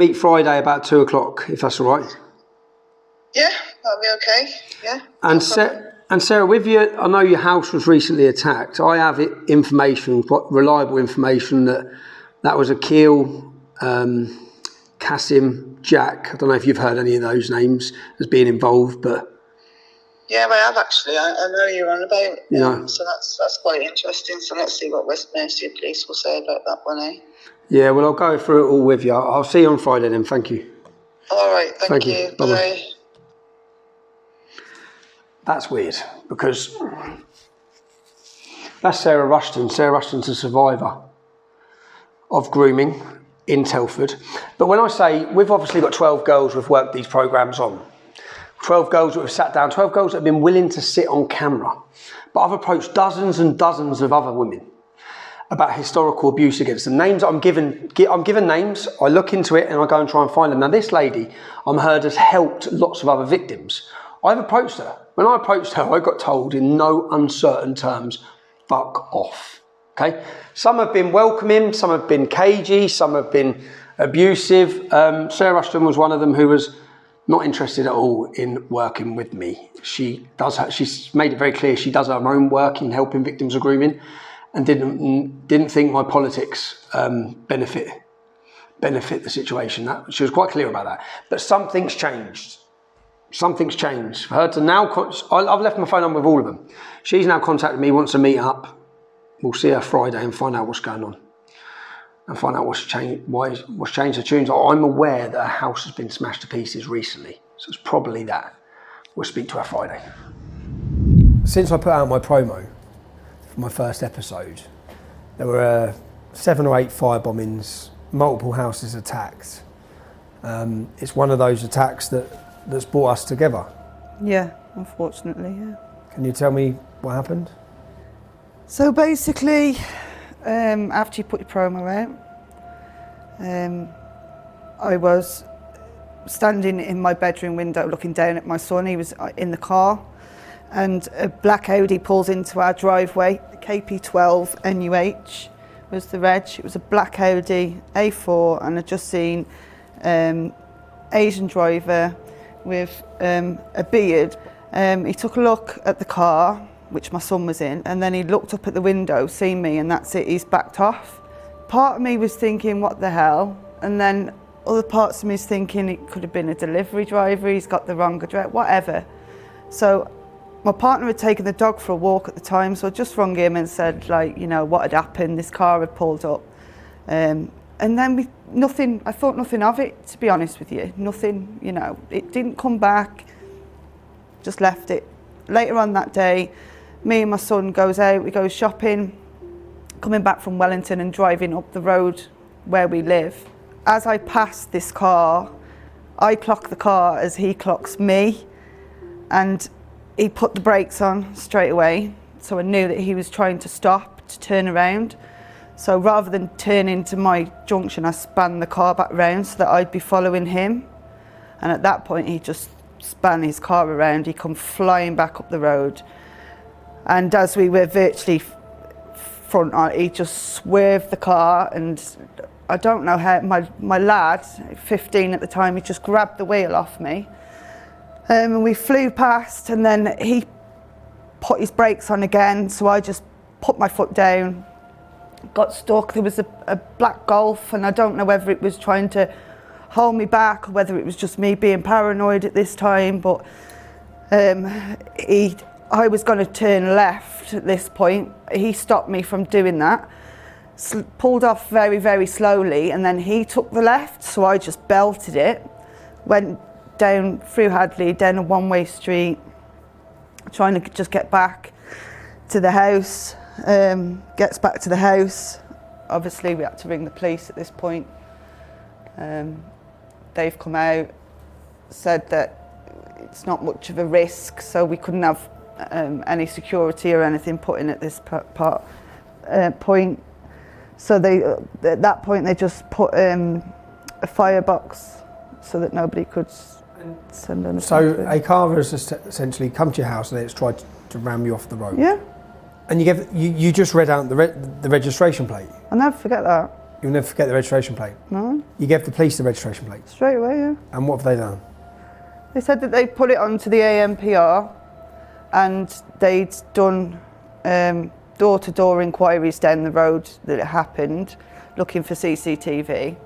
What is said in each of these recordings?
Meet Friday about 2 o'clock, if that's all right. Yeah, that'll be okay. Yeah. And Sarah, with you, I know your house was recently attacked. I have information, quite reliable information, that was Akil, Kasim, Jack. I don't know if you've heard any of those names as being involved, but yeah, I have actually. I know you're on about. Yeah. So that's quite interesting. So let's see what West Mercia Police will say about that one, eh? Yeah, well, I'll go through it all with you. I'll see you on Friday then. Thank you. All right. Thank you. Bye-bye. Bye. That's weird because that's Sarah Rushton. Sarah Rushton's a survivor of grooming in Telford. But when I say, we've obviously got 12 girls we've worked these programmes on. 12 girls that have sat down, 12 girls that have been willing to sit on camera. But I've approached dozens and dozens of other women about historical abuse against them. Names that I'm given names, I look into it and I go and try and find them. Now this lady, I'm heard, has helped lots of other victims. I've approached her. When I approached her, I got told in no uncertain terms, fuck off, okay? Some have been welcoming, some have been cagey, some have been abusive. Sarah Rushton was one of them who was not interested at all in working with me. She's made it very clear she does her own work in helping victims of grooming and didn't think my politics benefit the situation. She was quite clear about that. But something's changed. Something's changed. For her to now, I've left my phone number with all of them. She's now contacted me, wants to meet up. We'll see her Friday and find out what's going on. And find out what's changed the tunes. I'm aware that her house has been smashed to pieces recently. So it's probably that. We'll speak to her Friday. Since I put out my promo for my first episode, there were 7 or 8 fire bombings, multiple houses attacked. It's one of those attacks that's brought us together. Yeah, unfortunately, yeah. Can you tell me what happened? So basically, after you put your promo out, I was standing in my bedroom window looking down at my son. He was in the car and a black Audi pulls into our driveway. KP12 NUH was the reg. It was a black Audi A4 and I'd just seen Asian driver with a beard. He took a look at the car, which my son was in, and then he looked up at the window, seen me, and that's it, he's backed off. Part of me was thinking, what the hell? And then other parts of me is thinking it could have been a delivery driver, he's got the wrong address, whatever. So my partner had taken the dog for a walk at the time, so I just rung him and said, like, you know, what had happened, this car had pulled up. And then I thought nothing of it, to be honest with you. Nothing, you know, it didn't come back, just left it. Later on that day, me and my son goes out, we go shopping, coming back from Wellington and driving up the road where we live. As I pass this car, I clock the car as he clocks me, and he put the brakes on straight away, so I knew that he was trying to stop, to turn around. So rather than turn into my junction, I span the car back round so that I'd be following him. And at that point, he just span his car around, he come flying back up the road. And as we were virtually front on, he just swerved the car, and I don't know how, my lad, 15 at the time, he just grabbed the wheel off me. And we flew past, and then he put his brakes on again, so I just put my foot down, got stuck. There was a black Golf, and I don't know whether it was trying to hold me back or whether it was just me being paranoid at this time, but I was going to turn left at this point. He stopped me from doing that, pulled off very, very slowly, and then he took the left, so I just belted it, went down through Hadley, down a one-way street, trying to just get back to the house. Gets back to the house. Obviously we had to ring the police at this point. They've come out, said that it's not much of a risk, so we couldn't have any security or anything put in at this point. So at that point they just put a firebox so that nobody could send anything. So a car has essentially come to your house and it's tried to ram you off the road? Yeah. And you just read out the registration plate? I'll never forget that. You'll never forget the registration plate? No. You gave the police the registration plate? Straight away, yeah. And what have they done? They said that they put it onto the AMPR and they'd done door-to-door inquiries down the road that it happened, looking for CCTV.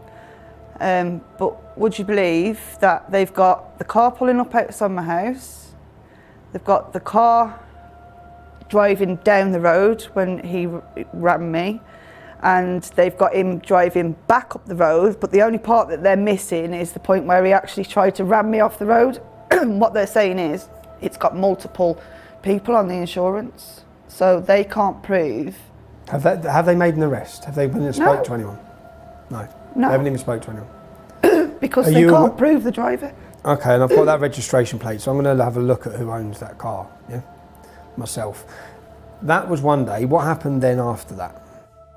But would you believe that they've got the car pulling up outside my house, they've got the car driving down the road when he rammed me, and they've got him driving back up the road, but the only part that they're missing is the point where he actually tried to ram me off the road. What they're saying is it's got multiple people on the insurance, so they can't prove. Have they made an arrest? Have they been and spoke to anyone? No. No. They haven't even spoke to anyone? Because they can't prove the driver. Okay, and I've got that registration plate, so I'm going to have a look at who owns that car, yeah? Myself. That was one day. What happened then after that?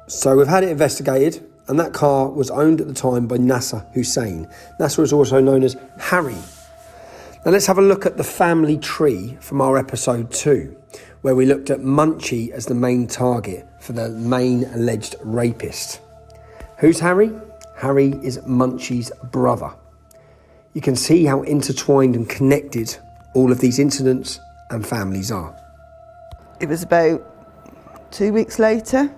So we've had it investigated, and that car was owned at the time by Nasser Hussein. Nasser is also known as Harry. Now let's have a look at the family tree from our episode 2, where we looked at Munchie as the main target for the main alleged rapist. Who's Harry? Harry is Munchie's brother. You can see how intertwined and connected all of these incidents and families are. It was about 2 weeks later.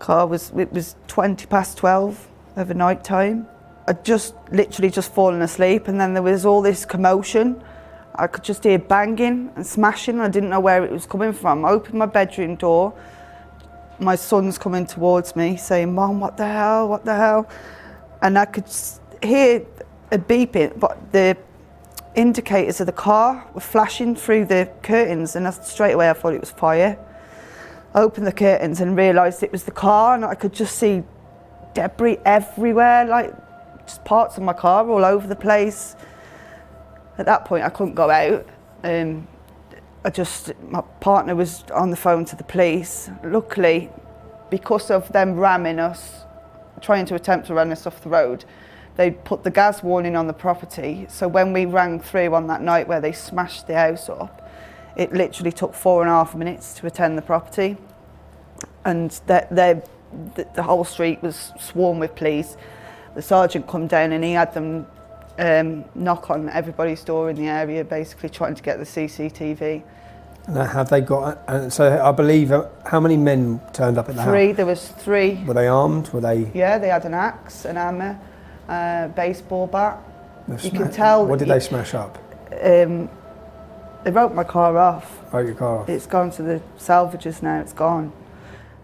It was 12:20 of a night time. I'd literally just fallen asleep, and then there was all this commotion. I could just hear banging and smashing, and I didn't know where it was coming from. I opened my bedroom door. My son's coming towards me saying, "Mom, what the hell, what the hell?" And I could hear a beeping, but the indicators of the car were flashing through the curtains, and straight away I thought it was fire. I opened the curtains and realised it was the car, and I could just see debris everywhere, like just parts of my car all over the place. At that point I couldn't go out. My partner was on the phone to the police. Luckily, because of them ramming us, trying to attempt to run us off the road, they put the gas warning on the property. So when we rang through on that night where they smashed the house up, it literally took 4.5 minutes to attend the property. And the whole street was swarmed with police. The sergeant come down and he had them knock on everybody's door in the area, basically trying to get the CCTV. Now, have they got, so I believe, how many men turned up at the house? 3, there was 3. Were they armed? Were they? Yeah, they had an axe, an hammer, baseball bat. You can tell. What did they smash up? They wrote my car off. Wrote your car off? It's gone to the salvages now, it's gone.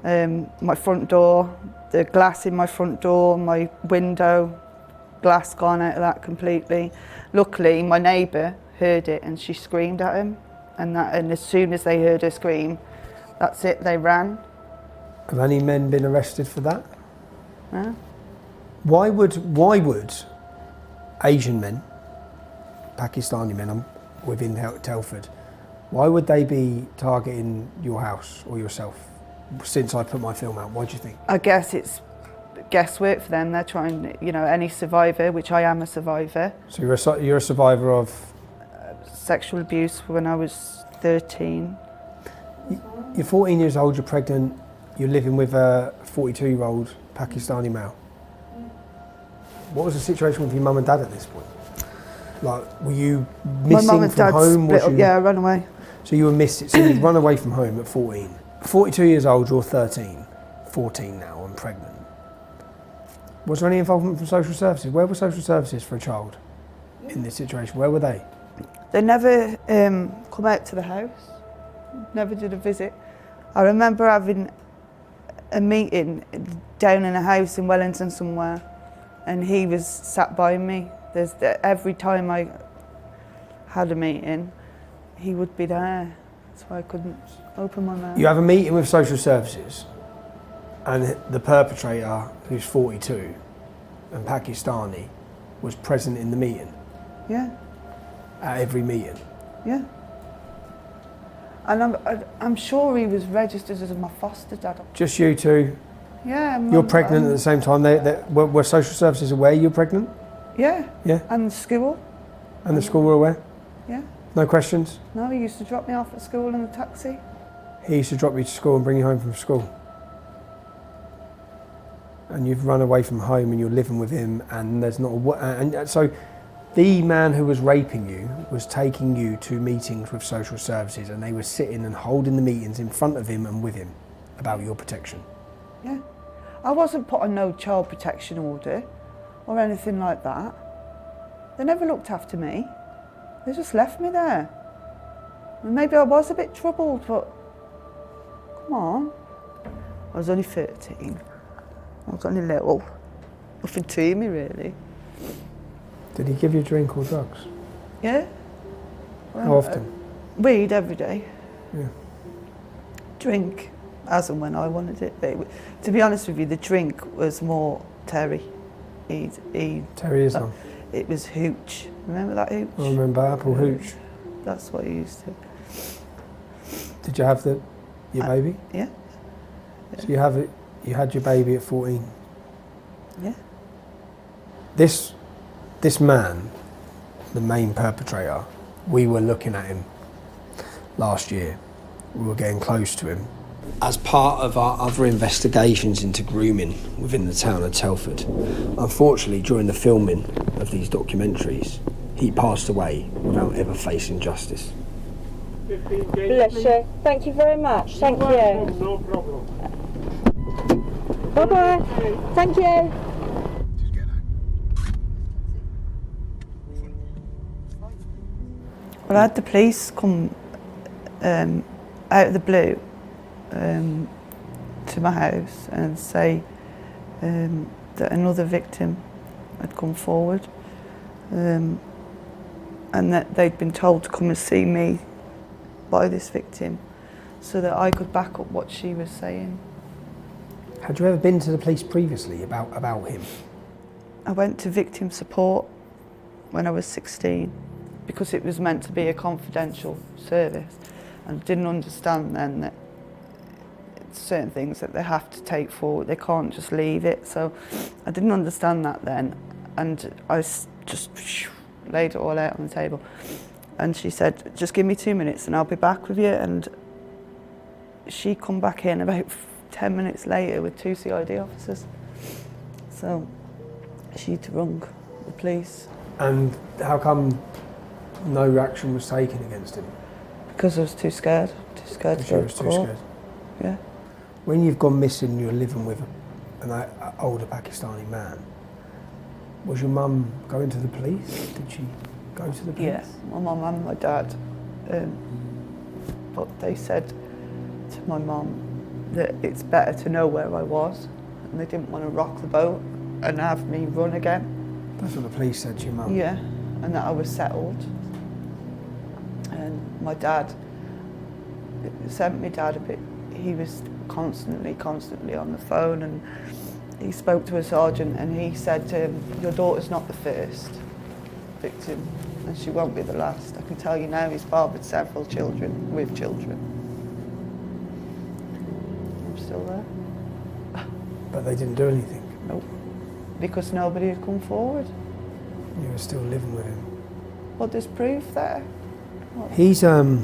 My front door, the glass in my front door, my window, glass gone out of that completely. Luckily, my neighbour heard it and she screamed at him. And as soon as they heard her scream, that's it, they ran. Have any men been arrested for that? No. Why would Asian men, Pakistani men within Telford, why would they be targeting your house or yourself since I put my film out? Why do you think? I guess it's guesswork for them. They're trying, any survivor, which I am a survivor. So you're a survivor of? Sexual abuse when I was 13. You're 14 years old, you're pregnant, you're living with a 42-year-old Pakistani male. What was the situation with your mum and dad at this point? Like, were you missing My mum and from dad home? split up, yeah, I ran away. So you were missing, so you'd run away from home at 14. 42 years old, you're 13, 14 now, and pregnant. Was there any involvement from social services? Where were social services for a child in this situation? Where were they? They never come out to the house, never did a visit. I remember having a meeting down in a house in Wellington somewhere, and he was sat by me. Every time I had a meeting, he would be there, so I couldn't open my mouth. You have a meeting with social services, and the perpetrator, who's 42 and Pakistani, was present in the meeting? Yeah. At every meeting? Yeah. And I'm sure he was registered as my foster dad. Just you two? Yeah. You're pregnant at the same time. Were social services aware you're pregnant? Yeah. Yeah. And the school. And the school were aware? Yeah. No questions? No, he used to drop me off at school in a taxi. He used to drop you to school and bring you home from school? And you've run away from home and you're living with him, and there's not and so the man who was raping you was taking you to meetings with social services, and they were sitting and holding the meetings in front of him and with him about your protection. Yeah. I wasn't put on no child protection order or anything like that. They never looked after me. They just left me there. And maybe I was a bit troubled, but come on. I was only 13. I was only little. Nothing to me, really. Did he give you a drink or drugs? Yeah. Well, How often? Weed every day. Yeah. Drink as and when I wanted it. But to be honest with you, the drink was more Terry. Terry is on. It was hooch. Remember that hooch? I remember apple hooch. That's what he used to. Did you have your baby? Yeah. So you had your baby at 14? Yeah. This man, the main perpetrator, we were looking at him last year. We were getting close to him. As part of our other investigations into grooming within the town of Telford, unfortunately during the filming of these documentaries, he passed away without ever facing justice. Bless you. Thank you very much. Thank you. No problem. Bye-bye. Thank you. Well, I had the police come out of the blue to my house and say that another victim had come forward and that they'd been told to come and see me by this victim so that I could back up what she was saying. Had you ever been to the police previously about him? I went to victim support when I was 16 because it was meant to be a confidential service, and I didn't understand then that certain things that they have to take forward, they can't just leave it. So I didn't understand that then, and I just laid it all out on the table. And she said, just give me 2 minutes and I'll be back with you. And she come back in about 10 minutes later with 2 CID officers. So she'd rung the police. And how come no action was taken against him? Because I was too scared to go to court. Scared? Yeah. When you've gone missing, you're living with an older Pakistani man. Was your mum going to the police? Did she go to the police? Yeah, my mum and my dad. But they said to my mum that it's better to know where I was, and they didn't want to rock the boat and have me run again. That's what the police said to your mum? Yeah, and that I was settled. And my dad, it sent my dad a bit, he was constantly on the phone, and he spoke to a sergeant and he said to him, your daughter's not the first victim and she won't be the last. I can tell you now, he's fathered several children with children. I'm still there. But they didn't do anything? Nope, because nobody had come forward. You were still living with him? Well, there's proof there. What? He's, so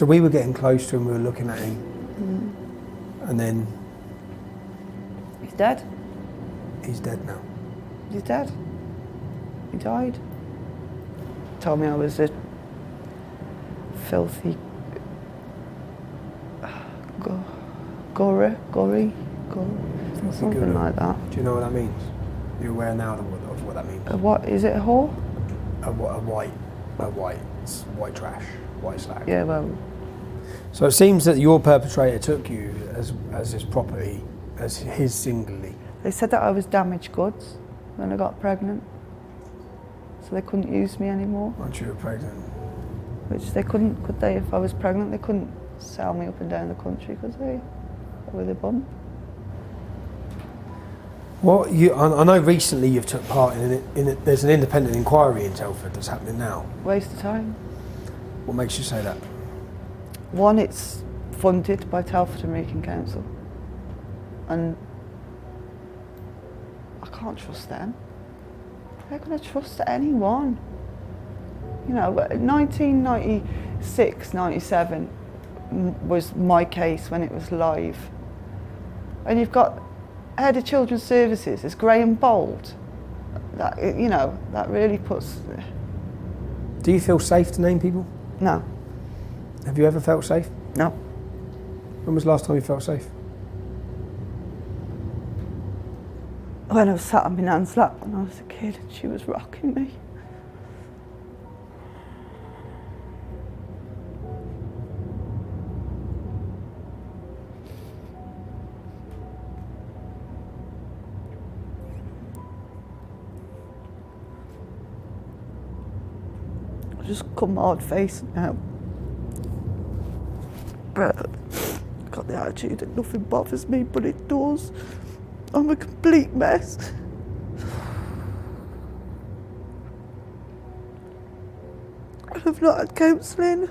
we were getting close to him, we were looking at him, and then... He's dead. He's dead now. He's dead. He died. Told me I was a filthy gory, something like that. Do you know what that means? You're aware now of what that means? What is it? A whore? A white trash, white slag. Yeah, well. So it seems that your perpetrator took you as his property, as his singly. They said that I was damaged goods when I got pregnant, so they couldn't use me anymore. Once you were pregnant. Which they couldn't, could they? If I was pregnant, they couldn't sell me up and down the country, could they? With a bum. What I know recently you've took part in it. There's an independent inquiry in Telford that's happening now. Waste of time. What makes you say that? One, it's funded by Telford and Wrekin Council, and I can't trust them. How can I trust anyone? You know, 1996, 97 was my case when it was live. And you've got head of children's services is grey and bold. That, you know, that really puts... Do you feel safe to name people? No. Have you ever felt safe? No. When was the last time you felt safe? When I was sat on my nan's lap when I was a kid and she was rocking me. I just come hard faced now. But I've got the attitude that nothing bothers me, but it does. I'm a complete mess. I've not had counselling.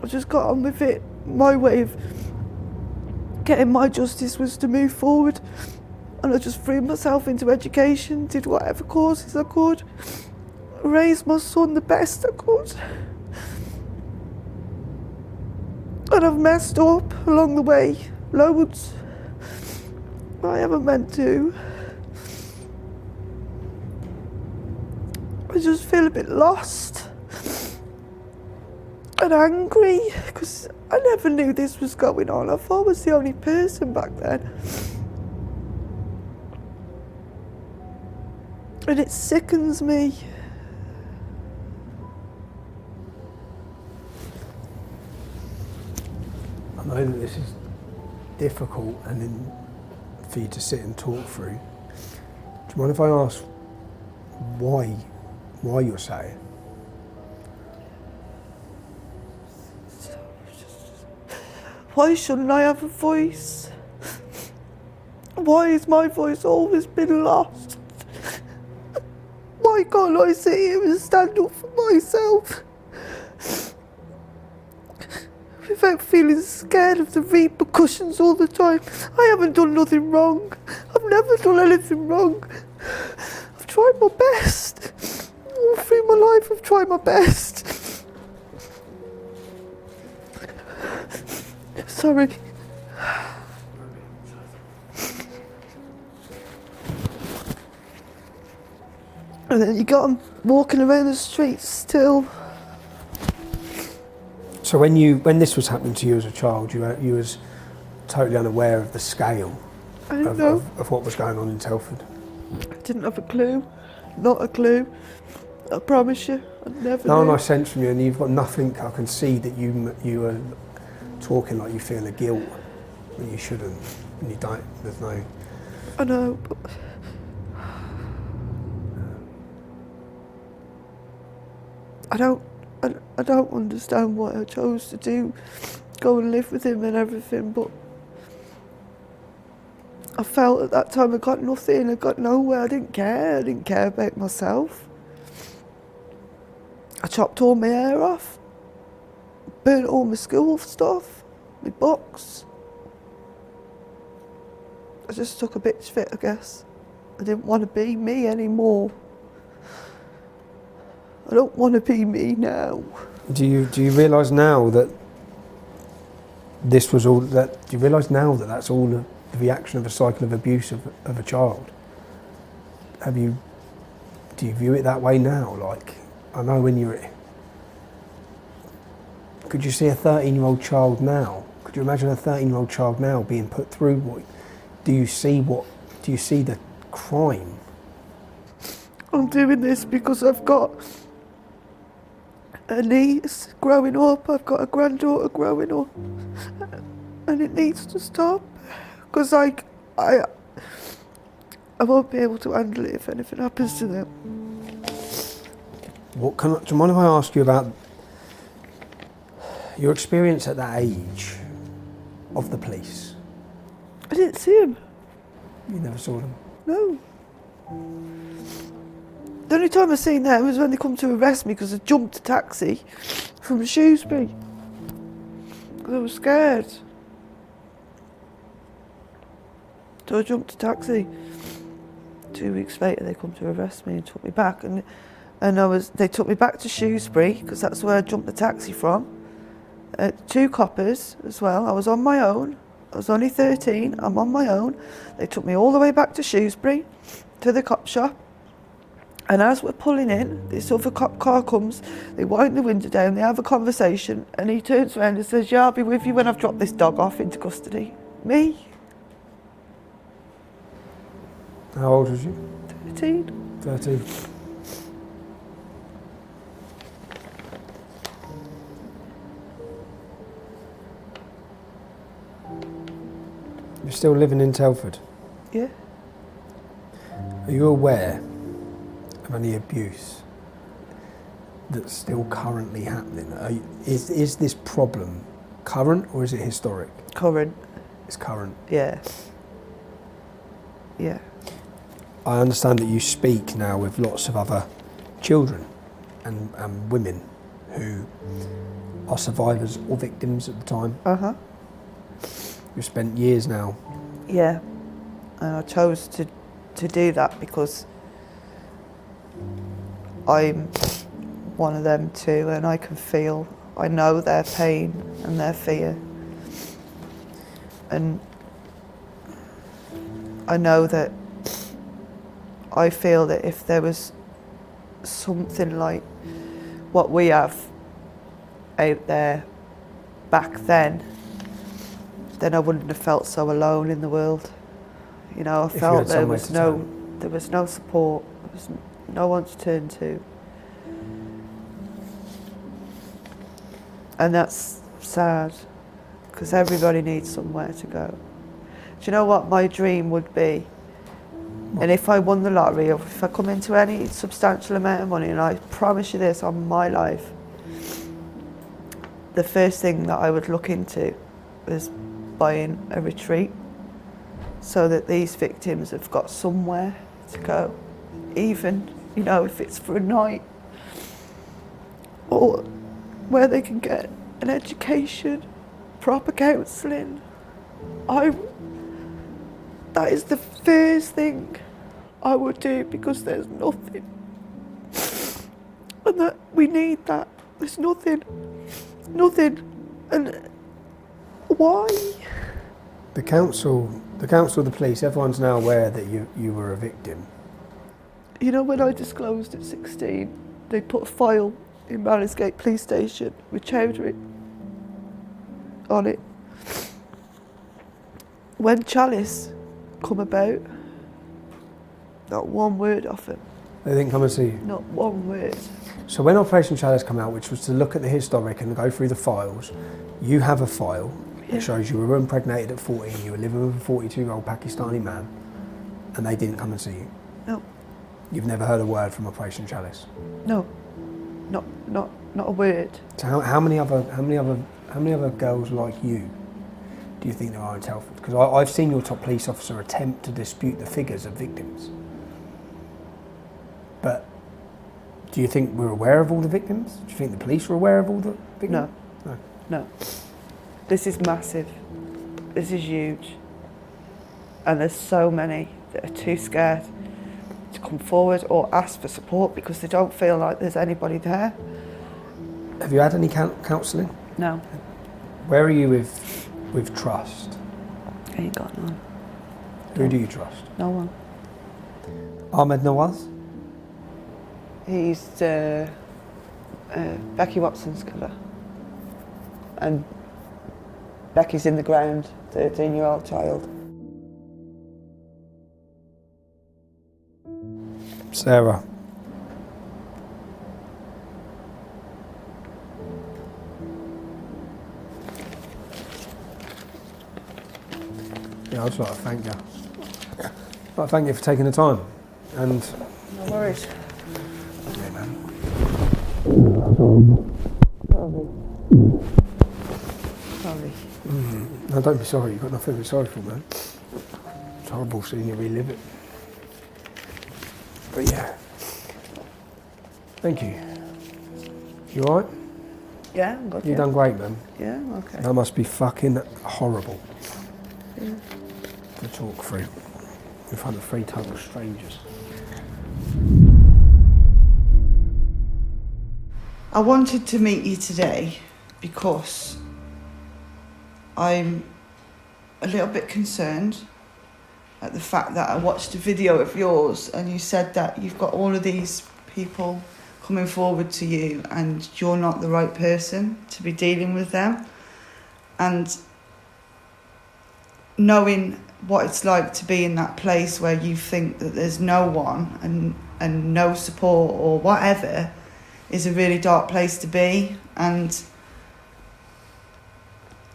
I just got on with it. My way of getting my justice was to move forward, and I just threw myself into education, did whatever courses I could, raised my son the best I could. And I've messed up along the way, loads. I haven't meant to. I just feel a bit lost and angry because I never knew this was going on. I thought I was the only person back then. And it sickens me. I know that this is difficult and then for you to sit and talk through. Do you mind if I ask why you're sad? Why shouldn't I have a voice? Why has my voice always been lost? Why can't I sit here and stand up for myself without feeling scared of the repercussions all the time? I haven't done nothing wrong. I've never done anything wrong. I've tried my best. All through my life I've tried my best. Sorry. And then you got them walking around the streets still. So when this was happening to you as a child, you was totally unaware of the scale of what was going on in Telford? I didn't have a clue. Not a clue. I promise you, I never No, knew. I sense from you, and you've got nothing. I can see that you are talking like you feel a guilt that you shouldn't, and you don't. There's no. I know, but I don't understand what I chose to do, go and live with him and everything, but I felt at that time I got nothing, I got nowhere, I didn't care about myself. I chopped all my hair off, burnt all my school stuff, my books. I just took a bitch fit, I guess. I didn't want to be me anymore. I don't want to be me now. Do you realise now that this was all that? Do you realise now that that's all the reaction of a cycle of abuse of a child? Do you view it that way now? Like, I know when you're. Could you see a 13-year-old child now? Could you imagine a 13-year-old child now being put through what? Do you see the crime? I'm doing this because I've got a niece growing up, I've got a granddaughter growing up, and it needs to stop because I won't be able to handle it if anything happens to them. Do you mind if I ask you about your experience at that age of the police? I didn't see him. You never saw them? No. The only time I seen them was when they come to arrest me because I jumped a taxi from Shrewsbury. Because I was scared. So I jumped a taxi. 2 weeks later they come to arrest me and took me back, and they took me back to Shrewsbury because that's where I jumped the taxi from. 2 coppers as well. I was on my own. I was only 13, I'm on my own. They took me all the way back to Shrewsbury, to the cop shop. And as we're pulling in, this other cop car comes, they wind the window down, they have a conversation, and he turns around and says, yeah, I'll be with you when I've dropped this dog off into custody. Me? How old was you? 13. 13. You're still living in Telford? Yeah. Are you aware of any abuse that's still currently happening? Is this problem current or is it historic? Current. It's current. Yeah. Yeah. I understand that you speak now with lots of other children and women who are survivors or victims at the time. Uh-huh. You've spent years now. Yeah. And I chose to do that because I'm one of them too, and I can feel, I know their pain and their fear. And I know that I feel that if there was something like what we have out there back then I wouldn't have felt so alone in the world. You know, I felt there was no support, there was no one to turn to. And that's sad, because everybody needs somewhere to go. Do you know what my dream would be? And if I won the lottery, or if I come into any substantial amount of money, and I promise you this on my life, the first thing that I would look into was buying a retreat so that these victims have got somewhere to go, even, you know, if it's for a night, or where they can get an education, proper counselling. That is the first thing I would do, because there's nothing. And that we need that. There's nothing. And why? The council, the police, everyone's now aware that you were a victim. You know, when I disclosed at 16, they put a file in Mallinsgate Police Station with Chowdhury on it. When Chalice come about, not one word off him. They didn't come and see you? Not one word. So when Operation Chalice came out, which was to look at the historic and go through the files, you have a file that shows you were impregnated at 14, you were living with a 42-year-old Pakistani man, and they didn't come and see you? No. You've never heard a word from Operation Chalice? No. Not a word. So how many other girls like you do you think there are in Telford? Because I've seen your top police officer attempt to dispute the figures of victims. But do you think we're aware of all the victims? Do you think the police are aware of all the victims? No. This is massive. This is huge. And there's so many that are too scared to come forward or ask for support because they don't feel like there's anybody there. Have you had any counselling? No. Where are you with trust? Ain't got none. Who do you trust? No one. Ahmed Nawaz? He's Becky Watson's killer. And Becky's in the ground, 13-year-old child. Sarah. Yeah, I'd just like to thank you. I'd like to thank you for taking the time. And No worries. yeah, man. Sorry. No, don't be sorry. You've got nothing to be sorry for, man. It's horrible seeing you relive it. But yeah. Thank you. You alright? Yeah, I'm good. You've done great, man. Yeah, okay. That must be fucking horrible Yeah. to talk through in front of three total strangers. I wanted to meet you today because I'm a little bit concerned at the fact that I watched a video of yours and you said that you've got all of these people coming forward to you and you're not the right person to be dealing with them. And knowing what it's like to be in that place where you think that there's no one and no support or whatever is a really dark place to be. And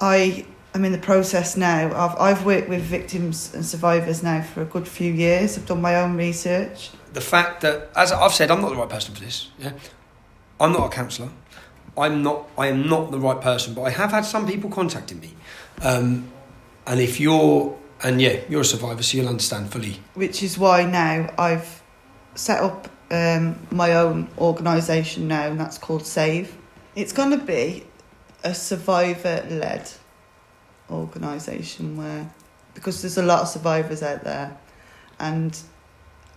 I am in the process now. I've worked with victims and survivors now for a good few years. I've done my own research. The fact that, as I've said, I'm not the right person for this. Yeah, I'm not a counsellor. I am not the right person, but I have had some people contacting me. And if you're a survivor, so you'll understand fully. Which is why now I've set up my own organisation now, and that's called SAVE. It's going to be a survivor-led organisation because there's a lot of survivors out there, and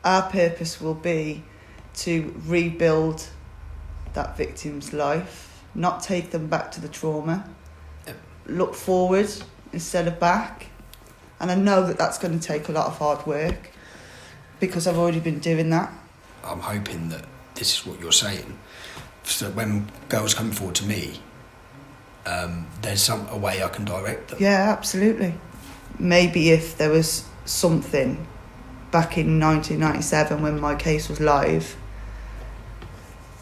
our purpose will be to rebuild that victim's life, not take them back to the trauma, look forward instead of back. And I know that that's going to take a lot of hard work because I've already been doing that. I'm hoping that this is what you're saying. So when girls come forward to me, there's a way I can direct them. Yeah, absolutely. Maybe if there was something back in 1997 when my case was live,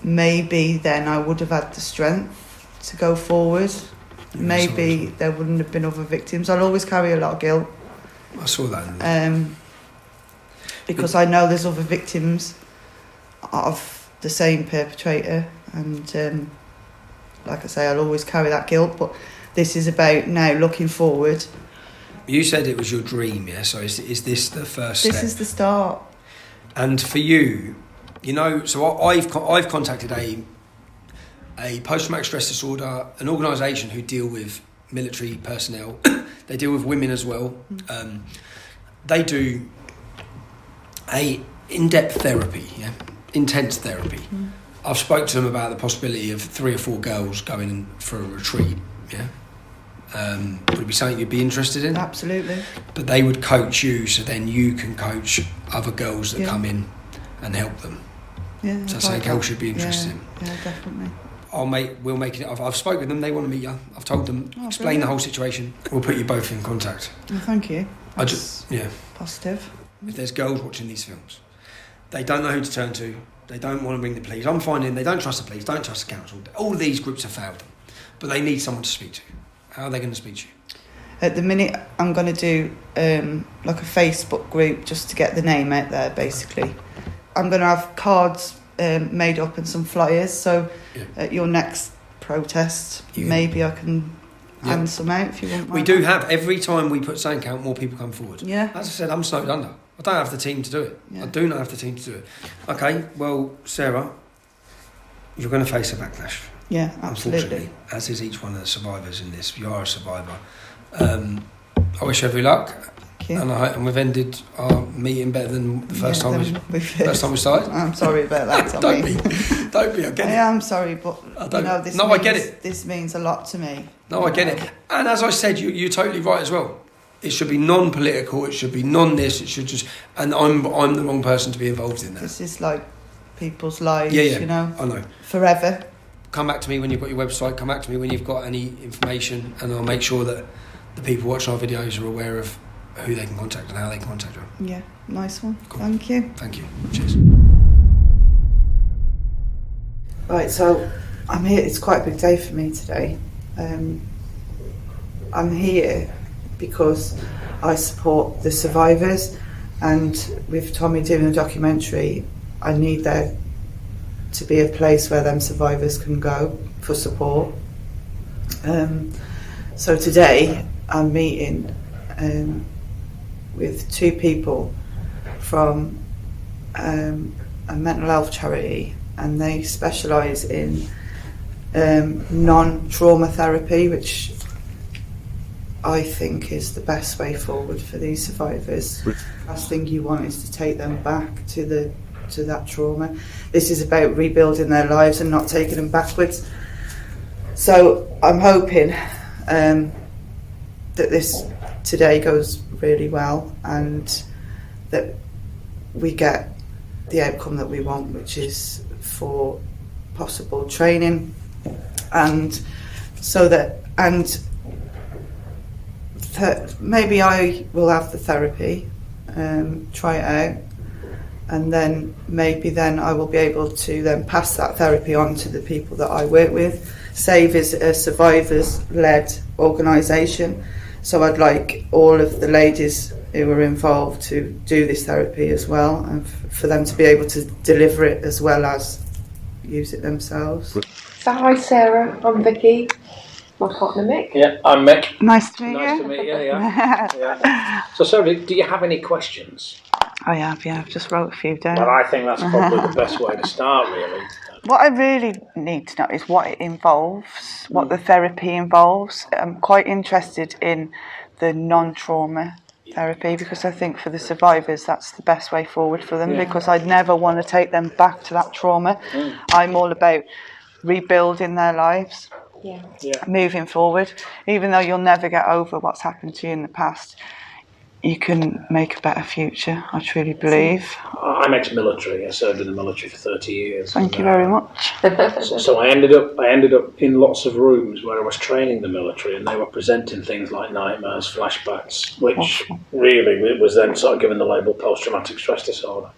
maybe then I would have had the strength to go forward. Maybe there wouldn't have been other victims. I'll always carry a lot of guilt. I saw that. Because I know there's other victims of the same perpetrator, and like I say, I'll always carry that guilt. But this is about now looking forward. You said it was your dream, yeah? So is this the first step? This is the start. And for you, so I've contacted a post-traumatic stress disorder, an organisation who deal with military personnel. They deal with women as well. They do a in-depth therapy, intense therapy. I've spoke to them about the possibility of 3 or 4 girls going for a retreat. Would it be something you'd be interested in? Absolutely. But they would coach you, so then you can coach other girls that come in and help them. Yeah, so that's something girls should be interested in. Yeah, definitely. We'll make it. I've spoken with them. They want to meet you. I've told them, explain the whole situation. We'll put you both in contact. Well, thank you. Positive. If there's girls watching these films, they don't know who to turn to. They don't want to ring the police. I'm finding they don't trust the police, don't trust the council. All of these groups have failed them, but they need someone to speak to. How are they going to speak to you? At the minute, I'm going to do like a Facebook group just to get the name out there, basically. I'm going to have cards made up and some flyers, so at your next protest, maybe I can hand some out if you want. We do have, every time we put something out, more people come forward. Yeah. As I said, I'm snowed under. I don't have the team to do it. Yeah. I do not have the team to do it. Okay, well, Sarah, you're going to face a backlash. Yeah, absolutely. As is each one of the survivors in this. You are a survivor. I wish you every luck. And we've ended our meeting better than the first time we started. I'm sorry about that, Tommy. Don't be. I get it. I am sorry, but I get it. This means a lot to me. No, I get it. And as I said, you're totally right as well. It should be non-political. It should be non-this. It should just. And I'm the wrong person to be involved in that. This is like people's lives. Yeah. I know. Forever. Come back to me when you've got your website. Come back to me when you've got any information, and I'll make sure that the people watching our videos are aware of who they can contact and how they can contact you. Yeah, nice one. Cool. Thank you. Thank you. Cheers. Right, so I'm here. It's quite a big day for me today. I'm here because I support the survivors, and with Tommy doing a documentary, I need there to be a place where them survivors can go for support. So today I'm meeting with 2 people from a mental health charity, and they specialise in non-trauma therapy, which I think is the best way forward for these survivors. The last thing you want is to take them back to that trauma. This is about rebuilding their lives and not taking them backwards. So I'm hoping that this today goes really well and that we get the outcome that we want, which is for possible training, and so that maybe I will have the therapy, try it out, and then maybe then I will be able to then pass that therapy on to the people that I work with. SAVE is a survivors-led organisation, so I'd like all of the ladies who are involved to do this therapy as well, and for them to be able to deliver it as well as use it themselves. So hi Sarah, I'm Vicky, my partner Mick. Yeah, I'm Mick. Nice to meet you. Nice to meet you, yeah. So Sarah, do you have any questions? I have, yeah, I've just wrote a few down. Well, I think that's probably the best way to start, really. What I really need to know is what it involves, what the therapy involves. I'm quite interested in the non-trauma therapy, because I think for the survivors that's the best way forward for them, because I'd never want to take them back to that trauma. I'm all about rebuilding their lives, moving forward. Even though you'll never get over what's happened to you in the past, you can make a better future, I truly believe. I'm ex-military. I served in the military for 30 years. Thank you very much. So I ended up in lots of rooms where I was training the military, and they were presenting things like nightmares, flashbacks, which really it was then sort of given the label post-traumatic stress disorder.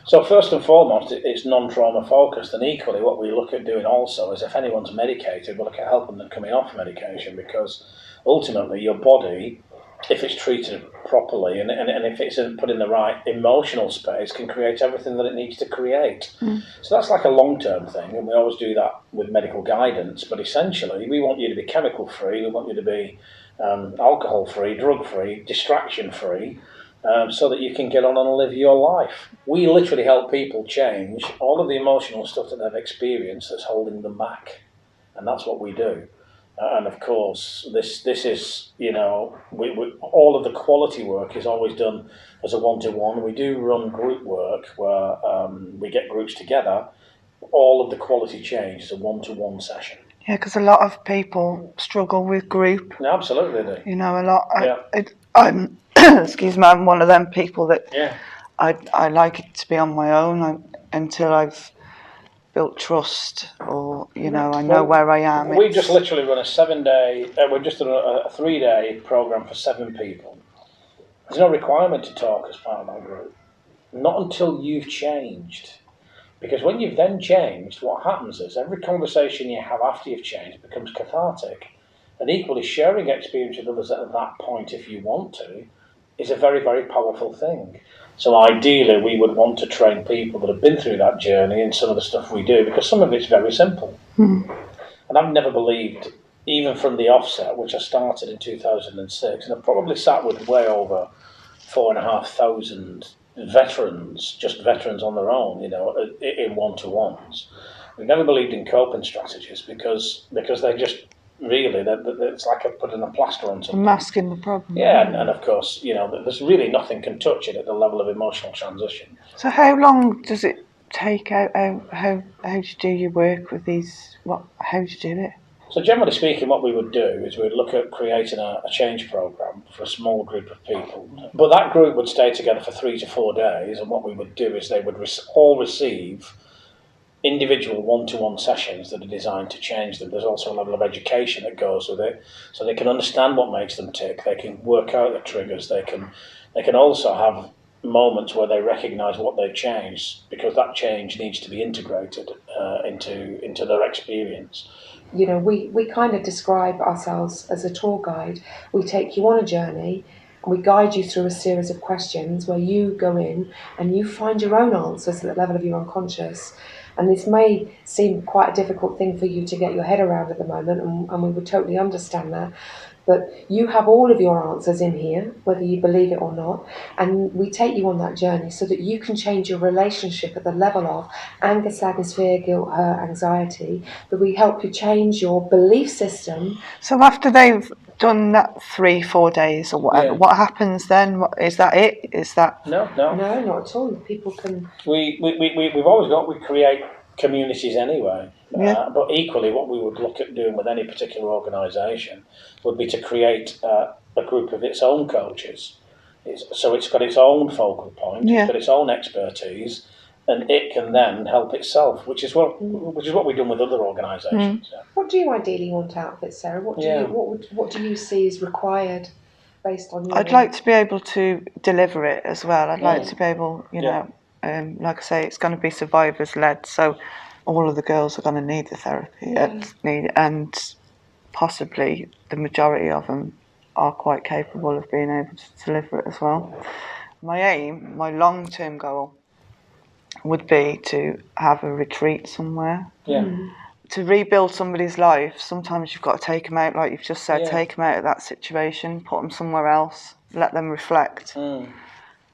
So first and foremost, it's non-trauma focused, and equally what we look at doing also is if anyone's medicated, we look at helping them coming off medication, because ultimately your body, if it's treated properly and if it's put in the right emotional space, can create everything that it needs to create. So that's like a long-term thing, and we always do that with medical guidance, but essentially we want you to be chemical-free, we want you to be alcohol-free, drug-free, distraction-free, so that you can get on and live your life. We literally help people change all of the emotional stuff that they've experienced that's holding them back, and that's what we do. And of course, this is, we all of the quality work is always done as a one-to-one. We do run group work where we get groups together. All of the quality change is a one-to-one session. Yeah, because a lot of people struggle with group. Yeah, absolutely they do. You know, a lot. I'm excuse me, I'm one of them people that I like it to be on my own until I've built trust, or I know where I am. We just literally run a 7-day. We've just done a 3-day program for 7 people. There's no requirement to talk as part of that group, not until you've changed. Because when you've then changed, what happens is every conversation you have after you've changed becomes cathartic, and equally sharing experience with others at that point, if you want to, is a very, very powerful thing. So ideally, we would want to train people that have been through that journey in some of the stuff we do, because some of it's very simple. And I've never believed, even from the offset, which I started in 2006, and I've probably sat with way over 4,500 veterans, just veterans on their own, in one-to-ones. We've never believed in coping strategies because they just really, it's like putting a plaster on something. Masking the problem. Yeah, and of course, there's really nothing can touch it at the level of emotional transition. So how long does it take? How do you do your work with these? How do you do it? So generally speaking, what we would do is we'd look at creating a change program for a small group of people. But that group would stay together for 3 to 4 days, and what we would do is they would all receive individual one-to-one sessions that are designed to change them. There's also a level of education that goes with it, so they can understand what makes them tick. They can work out the triggers. They can also have moments where they recognise what they've changed, because that change needs to be integrated into their experience. We kind of describe ourselves as a tour guide. We take you on a journey, and we guide you through a series of questions where you go in and you find your own answers at the level of your unconscious. And this may seem quite a difficult thing for you to get your head around at the moment, and we would totally understand that. But you have all of your answers in here, whether you believe it or not, and we take you on that journey so that you can change your relationship at the level of anger, sadness, fear, guilt, hurt, anxiety, that we help you change your belief system. So after they've done that 3-4 days or whatever, what happens then? Is that it? Is that... No, not at all. People can... We create communities anyway. But equally, what we would look at doing with any particular organisation would be to create a group of its own coaches. So it's got its own focal point, it's got its own expertise, and it can then help itself, which is what we've done with other organisations. Yeah. What do you ideally want out of it, Sarah? What do you see is required based on your... I'd like to be able to deliver it as well. I'd like to be able, you know, like I say, it's going to be survivors led, so all of the girls are going to need the therapy, and possibly the majority of them are quite capable of being able to deliver it as well. My aim, my long-term goal, would be to have a retreat somewhere. To rebuild somebody's life, sometimes you've got to take them out, like you've just said, take them out of that situation, put them somewhere else, let them reflect.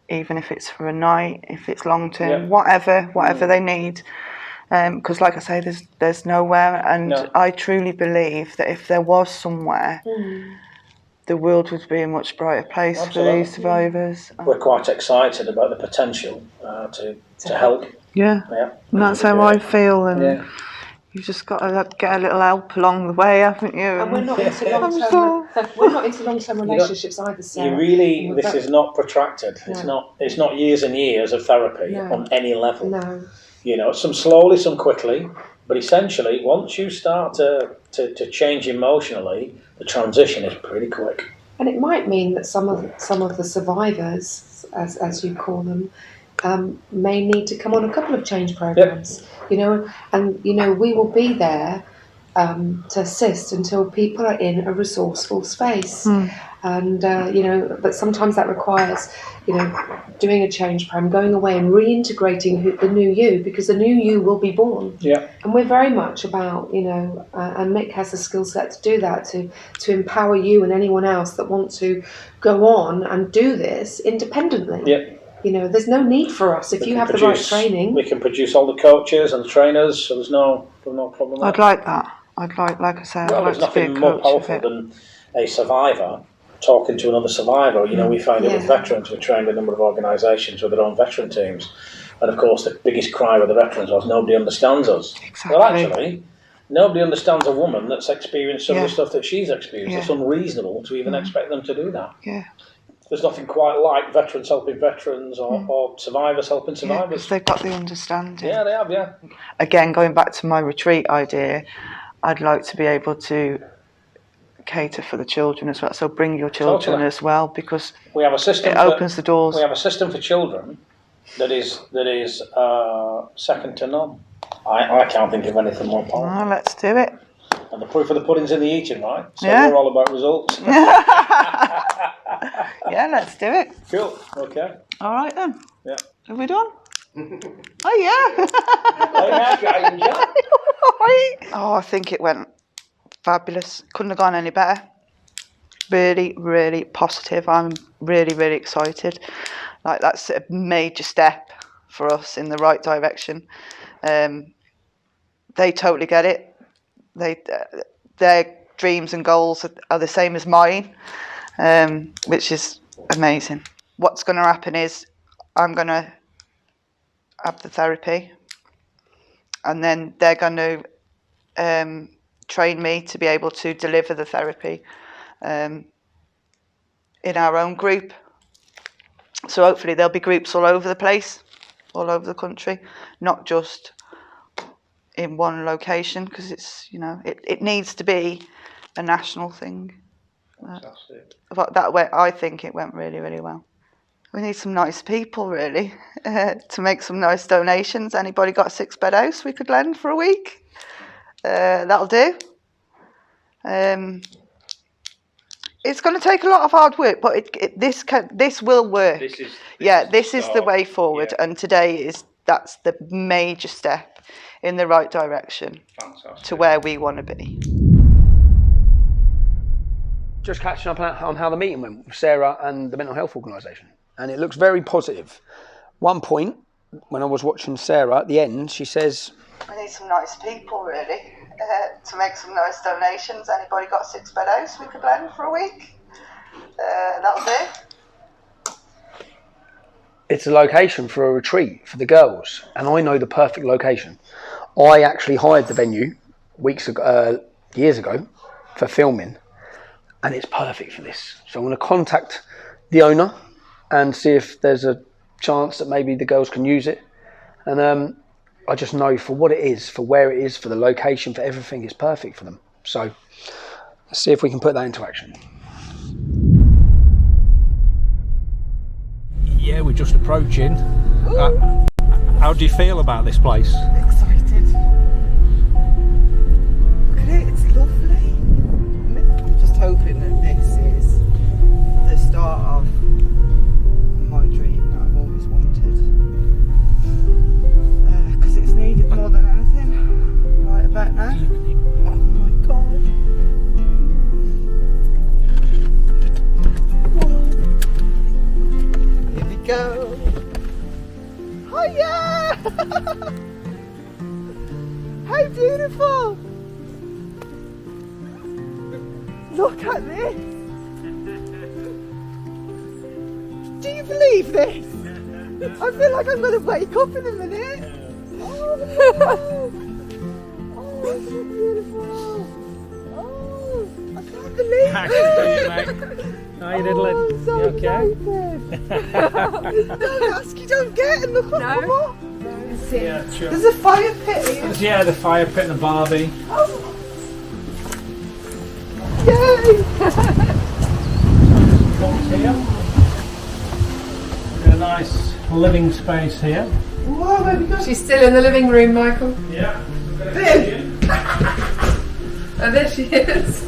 Even if it's for a night, if it's long-term, whatever they need. Because like I say, there's nowhere, and I truly believe that if there was somewhere, the world would be a much brighter place for these survivors. We're quite excited about the potential to help. And that's how I feel, and you've just got to get a little help along the way, haven't you? And we're not into long-term. We're not into long-term relationships either, Sarah. This is not protracted. No. It's not years and years of therapy on any level. No. You know, some slowly, some quickly, but essentially, once you start to change emotionally, the transition is pretty quick. And it might mean that some of the survivors, as you call them, may need to come on a couple of change programs. You know, and you know we will be there to assist until people are in a resourceful space. And you know, but sometimes that requires, you know, doing a change program, going away and reintegrating the new you, because the new you will be born. And we're very much about, you know, and Mick has the skill set to do that, to empower you and anyone else that want to go on and do this independently. You know, there's no need for us if you have the right training. We can produce all the coaches and the trainers, so there's no problem. I'd like that. I'd like I say, I'd like there's to be a nothing more coach powerful than a survivor talking to another survivor. You know, we find it with veterans. We trained a number of organisations with their own veteran teams, and of course, the biggest cry with the veterans was nobody understands us. Well, actually, nobody understands a woman that's experienced some of the stuff that she's experienced. It's unreasonable to even expect them to do that. There's nothing quite like veterans helping veterans or survivors helping survivors. Because they've got the understanding. Yeah, they have. Again, going back to my retreat idea, I'd like to be able to cater for the children as well. So bring your children as well, because we have a system. It opens the doors. We have a system for children that is second to none. I can't think of anything more powerful. Oh, let's do it. And the proof of the pudding's in the eating, right? So we're all about results. Yeah, let's do it. Cool. Okay. All right then. Yeah. Are we done? Oh yeah. Oh, I think it went fabulous. Couldn't have gone any better. Really, really positive. I'm really, really excited. Like, that's a major step for us in the right direction. They totally get it. Their dreams and goals are the same as mine, which is amazing. What's going to happen is I'm going to have the therapy, and then they're going to train me to be able to deliver the therapy in our own group. So hopefully there'll be groups all over the place, all over the country, not just in one location, because it's, you know, it needs to be a national thing. But that way, I think it went really, really well. We need some nice people, really, to make some nice donations. Anybody got a 6-bed house we could lend for a week? That'll do. It's going to take a lot of hard work, but this will work. This is the way forward, and today that's the major step in the right direction. Fantastic. To where we want to be. Just catching up on how the meeting went with Sarah and the mental health organisation, and it looks very positive. One point, when I was watching Sarah at the end, she says, "We need some nice people, really, to make some nice donations. Anybody got a 6-bed house we could lend for a week? That'll do." It's a location for a retreat for the girls, and I know the perfect location. I actually hired the venue years ago for filming, and it's perfect for this. So I'm going to contact the owner and see if there's a chance that maybe the girls can use it. And I just know for what it is, for where it is, for the location, for everything, it's perfect for them. So let's see if we can put that into action. Yeah, we're just approaching. How do you feel about this place? Excited. Look at it, it's lovely. I'm just hoping that this is the start of my dream that I've always wanted. Because it's needed more than anything right about now. Oh my god. Here we go. Hiya! How beautiful! Look at this! Do you believe this? I feel like I'm going to wake up in a minute. Oh, oh, it's so beautiful. Oh, I can't believe it. How you diddling? Oh, I'm so You okay? excited. Don't ask, you don't get, and look, come on. Yeah, sure. There's a fire pit here. Yeah, the fire pit and the Barbie. Oh. Yay! Box here. Got a nice living space here. Whoa, where we go? She's still in the living room, Michael. Yeah. Oh, there she is.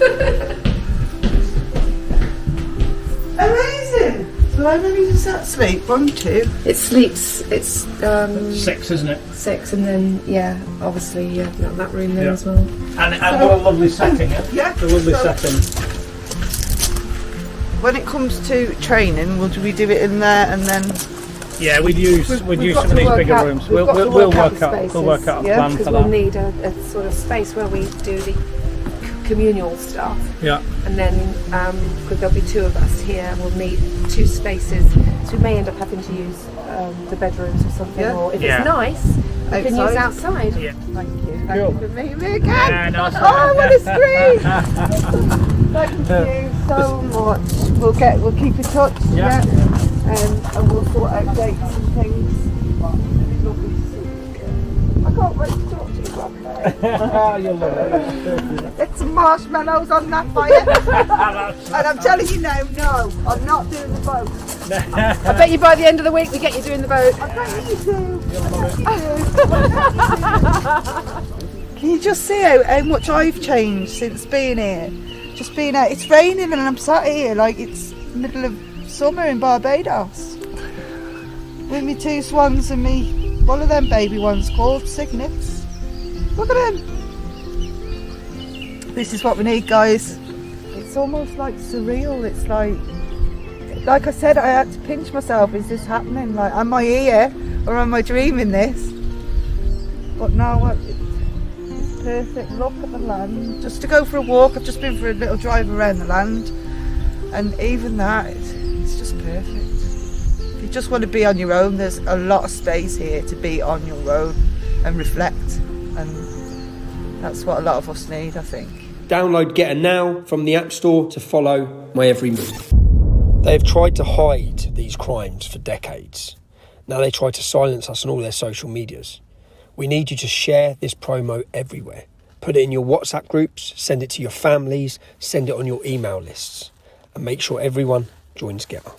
Amazing! So how many does that sleep? 1, 2? It sleeps. It's 6, isn't it? 6, and then obviously that room there Yeah. as well. And what a lovely setting, yeah? Yeah. It's a lovely setting. When it comes to training, will we do it in there and then? Yeah, we'd use some of these bigger rooms. We'll work out a plan for Because that. we'll need a sort of space where we do the communal stuff. Yeah. And then, because there'll be 2 of us here, we'll need 2 spaces. So we may end up having to use the bedrooms or something. Yeah. Or if Yeah. it's nice, we can use outside. Yeah. Thank you. Cool. Thank you for meeting me again. Yeah, nice Oh, what a scream! Thank you so much. We'll keep in touch. Yeah. And we'll sort out dates and things. Lovely to see you again. I can't wait to talk to you properly. You'll love it. Get some marshmallows on that fire. And I'm telling you now, no, I'm not doing the boat. I bet you by the end of the week we get you doing the boat. I bet you do. Can you just see how much I've changed since being here? Just being out. It's raining and I'm sat here like it's middle of summer in Barbados. With me 2 swans and me, one of them baby ones called Cygnets. Look at them. This is what we need, guys. It's almost like surreal. It's like I said, I had to pinch myself. Is this happening? Like, am I here or am I dreaming this? But no, it's perfect. Look at the land. Just to go for a walk. I've just been for a little drive around the land, and even that, it's just perfect. If you just want to be on your own, there's a lot of space here to be on your own and reflect, and that's what a lot of us need, I think. Download Getter now from the App Store to follow my every move. They have tried to hide these crimes for decades. Now they try to silence us on all their social medias. We need you to share this promo everywhere. Put it in your WhatsApp groups, send it to your families, send it on your email lists, and make sure everyone joins Getter.